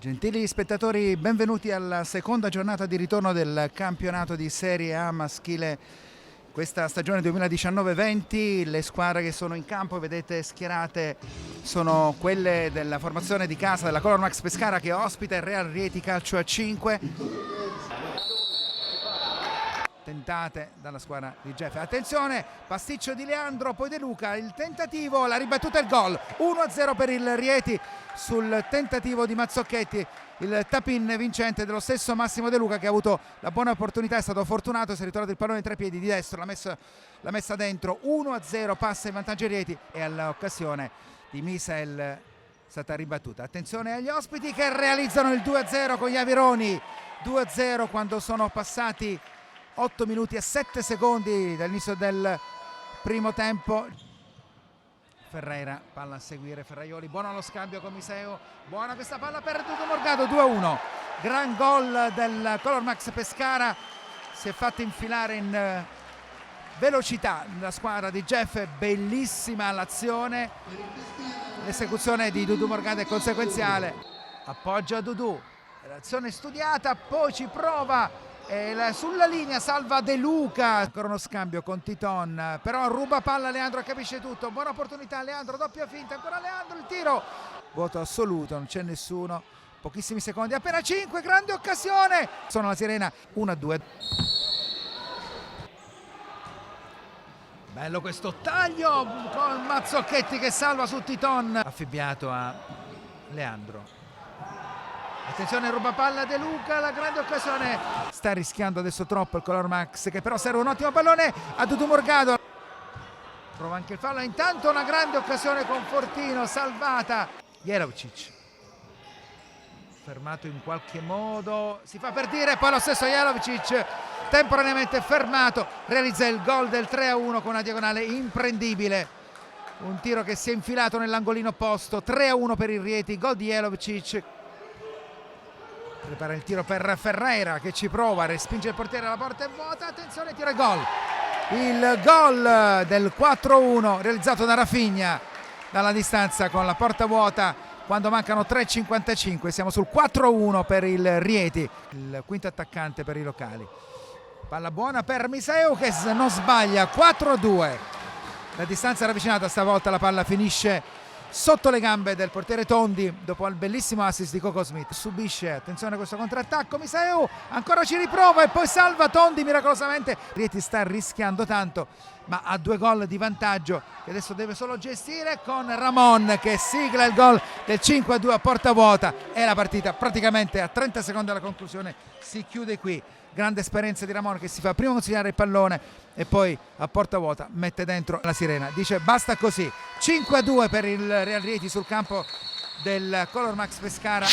Gentili spettatori, benvenuti alla seconda giornata di ritorno del campionato di Serie A maschile questa stagione 2019-20. Le squadre che sono in campo, vedete schierate, sono quelle della formazione di casa della Color Max Pescara, che ospita il Real Rieti Calcio a 5. Tentate dalla squadra di Jeff. Attenzione, pasticcio di Leandro, poi De Luca, il tentativo, la ribattuta e il gol. 1-0 per il Rieti sul tentativo di Mazzocchetti. Il tap-in vincente dello stesso Massimo De Luca, che ha avuto la buona opportunità, è stato fortunato, si è ritrovato il pallone tra i piedi di destro, l'ha messa dentro. 1-0, passa in vantaggio Rieti, e all'occasione di Misael è stata ribattuta. Attenzione agli ospiti che realizzano il 2-0 con gli Avironi. 2-0 quando sono passati 8 minuti e 7 secondi dall'inizio del primo tempo. Ferreira, palla a seguire Ferraioli, buono lo scambio con Miseo, buona questa palla per Dudu Morgado. 2-1, gran gol del Color Max Pescara, si è fatto infilare in velocità la squadra di Jeff, bellissima l'azione, l'esecuzione di Dudu Morgado è conseguenziale, appoggia Dudu, l'azione studiata, poi ci prova. Sulla linea salva De Luca, ancora uno scambio con Titon, però ruba palla Leandro, capisce tutto, buona opportunità Leandro, doppia finta, ancora Leandro, il tiro, vuoto assoluto, non c'è nessuno, pochissimi secondi, appena 5, grande occasione, sono la sirena. 1-2. Bello questo taglio con Mazzocchetti che salva su Titon, affibbiato a Leandro. Attenzione, ruba palla De Luca, la grande occasione, sta rischiando adesso troppo il Color Max, che però serve un ottimo pallone a Dudu Morgado, prova anche il fallo, intanto una grande occasione con Fortino, salvata. Jelovcic fermato in qualche modo, si fa per dire, poi lo stesso Jelovcic temporaneamente fermato, realizza il gol del 3-1 con una diagonale imprendibile, un tiro che si è infilato nell'angolino opposto. 3-1 per il Rieti, gol di Jelovcic. Prepara il tiro per Ferreira che ci prova, respinge il portiere, la porta è vuota, attenzione, tiro e gol. Il gol del 4-1 realizzato da Rafinha dalla distanza con la porta vuota quando mancano 3,55, siamo sul 4-1 per il Rieti, il quinto attaccante per i locali. Palla buona per Miseu che non sbaglia, 4-2. La distanza è ravvicinata, stavolta la palla finisce sotto le gambe del portiere Tondi dopo il bellissimo assist di Coco Smith. Subisce, attenzione a questo contrattacco, Miseu ancora ci riprova e poi salva Tondi miracolosamente. Rieti sta rischiando tanto, ma ha 2 gol di vantaggio che adesso deve solo gestire con Ramon che sigla il gol del 5-2 a porta vuota, e la partita praticamente a 30 secondi dalla conclusione si chiude qui. Grande esperienza di Ramon che si fa prima consegnare il pallone e poi a porta vuota mette dentro la sirena, dice basta così. 5-2 per il Real Rieti sul campo del Color Max Pescara.